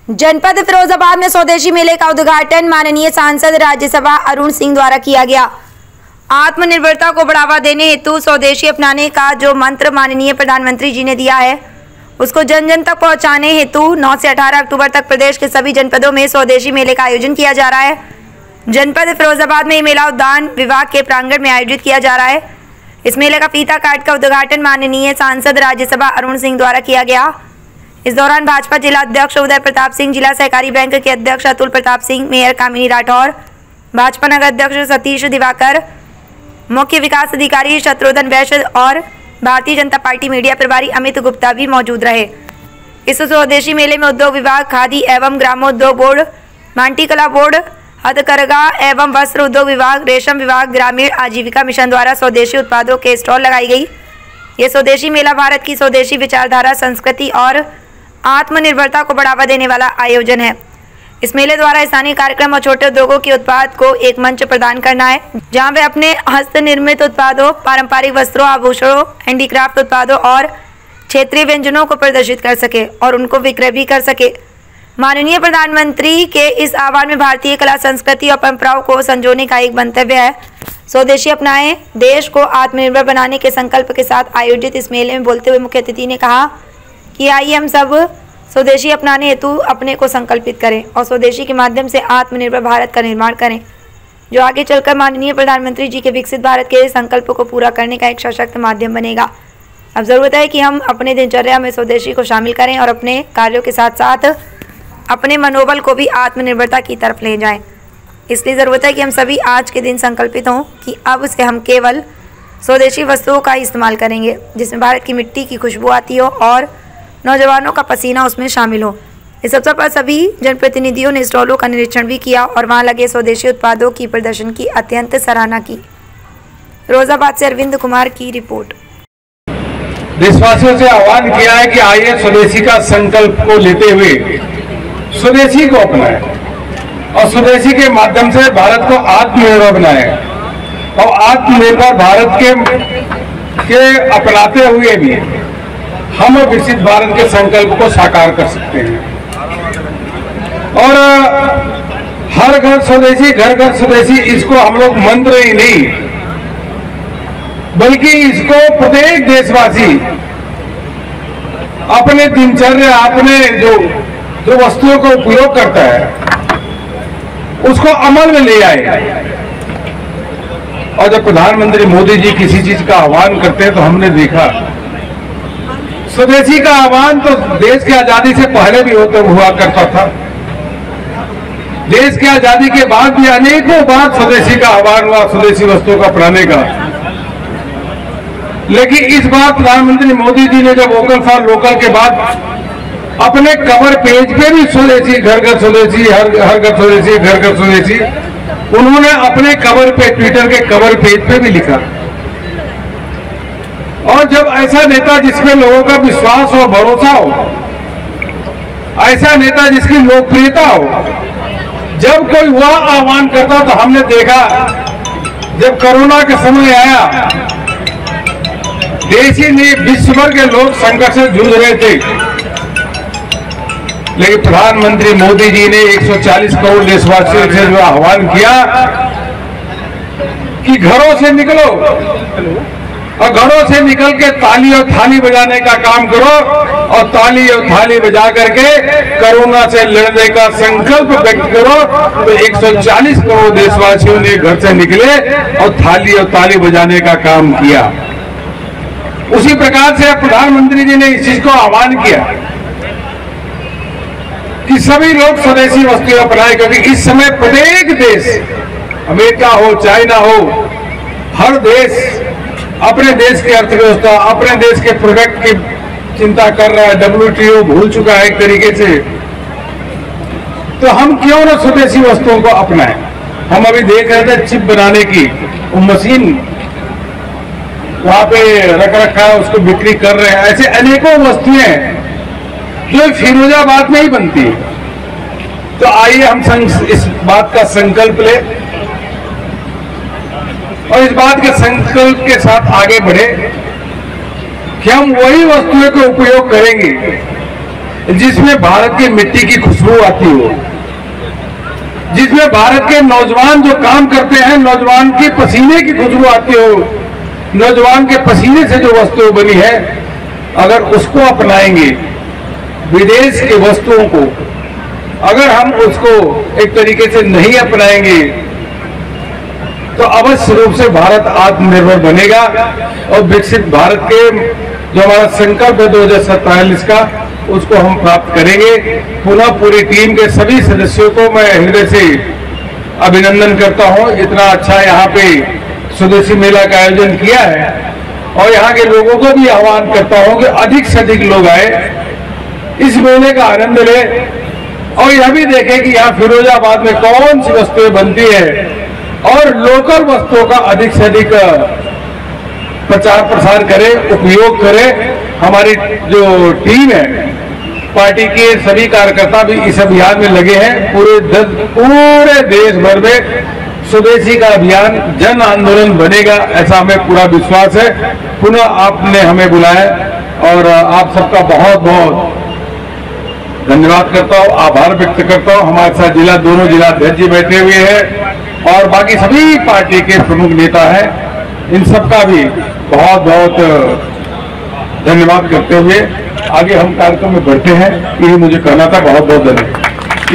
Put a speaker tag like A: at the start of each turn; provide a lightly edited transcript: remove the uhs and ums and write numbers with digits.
A: जनपद फिरोजाबाद में स्वदेशी मेले का उद्घाटन माननीय सांसद राज्यसभा अरुण सिंह द्वारा किया गया। आत्मनिर्भरता को बढ़ावा देने हेतु स्वदेशी अपनाने का जो मंत्र माननीय प्रधानमंत्री जी ने दिया है, उसको जन जन तक पहुंचाने हेतु 9 से 18 अक्टूबर तक प्रदेश के सभी जनपदों में स्वदेशी मेले का आयोजन किया जा रहा है। जनपद फिरोजाबाद में ये मेला उद्यान विभाग के प्रांगण में आयोजित किया जा रहा है। इस मेले का फीता काट का उद्घाटन माननीय सांसद राज्यसभा अरुण सिंह द्वारा किया गया। इस दौरान भाजपा जिला अध्यक्ष उदय प्रताप सिंह, जिला सहकारी बैंक के अध्यक्ष अतुल प्रताप सिंह, मेयर कामिनी राठौर, भाजपा नगर अध्यक्ष सतीश दिवाकर, मुख्य विकास अधिकारी शत्रुघ्न वैश्य और भारतीय जनता पार्टी मीडिया प्रभारी अमित गुप्ता भी मौजूद रहे। इस स्वदेशी मेले में उद्योग विभाग, खादी एवं ग्रामोद्योग बोर्ड, मांटी कला बोर्ड, हथकरघा एवं वस्त्र उद्योग विभाग, रेशम विभाग, ग्रामीण आजीविका मिशन द्वारा स्वदेशी उत्पादों के स्टॉल लगाई गई। ये स्वदेशी मेला भारत की स्वदेशी विचारधारा, संस्कृति और आत्मनिर्भरता को बढ़ावा देने वाला आयोजन है। इस मेले द्वारा स्थानीय कार्यक्रम और छोटे उद्योगों के उत्पाद को एक मंच प्रदान करना है, जहां वे अपने हस्त निर्मित उत्पादों, पारंपरिक वस्त्रों, आभूषणों, हैंडीक्राफ्ट उत्पादों और क्षेत्रीय व्यंजनों को प्रदर्शित कर सके और उनको विक्रय भी कर सके। माननीय प्रधानमंत्री के इस आह्वान में भारतीय कला, संस्कृति और परंपराओं को संजोने का एक मंतव्य है। स्वदेशी अपनाएं, देश को आत्मनिर्भर बनाने के संकल्प के साथ आयोजित इस मेले में बोलते हुए मुख्य अतिथि ने कहा कि आइए हम सब स्वदेशी अपनाने हेतु अपने को संकल्पित करें और स्वदेशी के माध्यम से आत्मनिर्भर भारत का निर्माण करें, जो आगे चलकर माननीय प्रधानमंत्री जी के विकसित भारत के संकल्प को पूरा करने का एक सशक्त माध्यम बनेगा। अब ज़रूरत है कि हम अपने दिनचर्या में स्वदेशी को शामिल करें और अपने कार्यों के साथ साथ अपने मनोबल को भी आत्मनिर्भरता की तरफ ले जाएं। इसलिए ज़रूरत है कि हम सभी आज के दिन संकल्पित हों कि अब से हम केवल स्वदेशी वस्तुओं का इस्तेमाल करेंगे, जिसमें भारत की मिट्टी की खुशबू आती हो और नौजवानों का पसीना उसमें शामिल हो। इस अवसर पर सभी जनप्रतिनिधियों ने स्टॉलों का निरीक्षण भी किया और वहां लगे स्वदेशी उत्पादों की प्रदर्शन की अत्यंत सराहना की। फिरोजाबाद से अरविंद कुमार की रिपोर्ट।
B: देशवासियों से आह्वान किया है कि आइए स्वदेशी का संकल्प को लेते हुए स्वदेशी को अपनाएं और स्वदेशी के माध्यम से भारत को आत्मनिर्भर बनाएं और आत्मनिर्भर भारत के अपनाते हुए भी हम विकसित भारत के संकल्प को साकार कर सकते हैं। और हर घर स्वदेशी, घर घर स्वदेशी, इसको हम लोग मंत्र ही नहीं बल्कि इसको प्रत्येक देशवासी अपने दिनचर्या, अपने जो वस्तुओं का उपयोग करता है उसको अमल में ले आए। और जब प्रधानमंत्री मोदी जी किसी चीज का आह्वान करते हैं तो हमने देखा स्वदेशी का आह्वान तो देश की आजादी से पहले भी हुआ करता था। देश की आजादी के बाद भी अनेकों बार स्वदेशी का आह्वान हुआ, स्वदेशी वस्तुओं का अपनाने का। लेकिन इस बार प्रधानमंत्री मोदी जी ने जब वोकल फॉर लोकल के बाद अपने कवर पेज पे भी स्वदेशी, घर घर स्वदेशी, हर घर स्वदेशी, घर घर स्वदेशी, उन्होंने अपने कवर पे, ट्विटर के कवर पेज पे भी लिखा। और जब ऐसा नेता जिसमें लोगों का विश्वास और भरोसा हो, ऐसा नेता जिसकी लोकप्रियता हो, जब कोई वह आह्वान करता तो हमने देखा जब कोरोना का समय आया, देश ही नहीं विश्व भर के लोग संकट से जूझ रहे थे, लेकिन प्रधानमंत्री मोदी जी ने 140 करोड़ देशवासियों से जो आह्वान किया कि घरों से निकलो और घरों से निकल के ताली और थाली बजाने का काम करो और ताली और थाली बजा करके कोरोना से लड़ने का संकल्प व्यक्त करो। तो 140 करोड़ देशवासियों ने घर से निकले और थाली और ताली बजाने का काम किया। उसी प्रकार से प्रधानमंत्री जी ने इस चीज को आह्वान किया कि सभी लोग स्वदेशी वस्तुएं अपनाएं, क्योंकि इस समय प्रत्येक देश, अमेरिका हो, चाइना हो, हर देश अपने देश की अर्थव्यवस्था, अपने देश के प्रोडक्ट की चिंता कर रहा है। WTO भूल चुका है एक तरीके से। तो हम क्यों ना स्वदेशी वस्तुओं को अपनाएं। हम अभी देख रहे थे चिप बनाने की वो मशीन वहां पे रख रखा है, उसको बिक्री कर रहे हैं। ऐसे अनेकों वस्तुएं जो फिरोजाबाद में ही बनती है। तो आइए हम इस बात का संकल्प ले और इस बात के संकल्प के साथ आगे बढ़े कि हम वही वस्तुओं का उपयोग करेंगे जिसमें भारत की मिट्टी की खुशबू आती हो, जिसमें भारत के नौजवान जो काम करते हैं, नौजवान की पसीने की खुशबू आती हो, नौजवान के पसीने से जो वस्तुएं बनी है, अगर उसको अपनाएंगे, विदेश की वस्तुओं को अगर हम उसको एक तरीके से नहीं अपनाएंगे, तो अवश्य रूप से भारत आत्मनिर्भर बनेगा और विकसित भारत के जो हमारा संकल्प है 2047 का, उसको हम प्राप्त करेंगे। पुनः पूरी टीम के सभी सदस्यों को मैं हृदय से अभिनंदन करता हूं। इतना अच्छा यहाँ पे स्वदेशी मेला का आयोजन किया है और यहाँ के लोगों को भी आह्वान करता हूं कि अधिक से अधिक लोग आए, इस मेले का आनंद ले और यह भी देखें कि यहाँ फिरोजाबाद में कौन सी वस्तुएं बनती है और लोकल वस्तुओं का अधिक से अधिक प्रचार प्रसार करें, उपयोग करें। हमारी जो टीम है, पार्टी के सभी कार्यकर्ता भी इस अभियान में लगे हैं। पूरे देश भर में स्वदेशी का अभियान जन आंदोलन बनेगा, ऐसा हमें पूरा विश्वास है। पुनः आपने हमें बुलाया और आप सबका बहुत बहुत धन्यवाद करता हूँ, आभार व्यक्त करता हूँ। हमारे साथ दोनों जिला अध्यक्ष जी बैठे हुए हैं और बाकी सभी पार्टी के प्रमुख नेता हैं, इन सबका भी बहुत बहुत धन्यवाद करते हुए आगे हम कार्यक्रम में बढ़ते हैं। यही मुझे कहना था। बहुत बहुत धन्यवाद।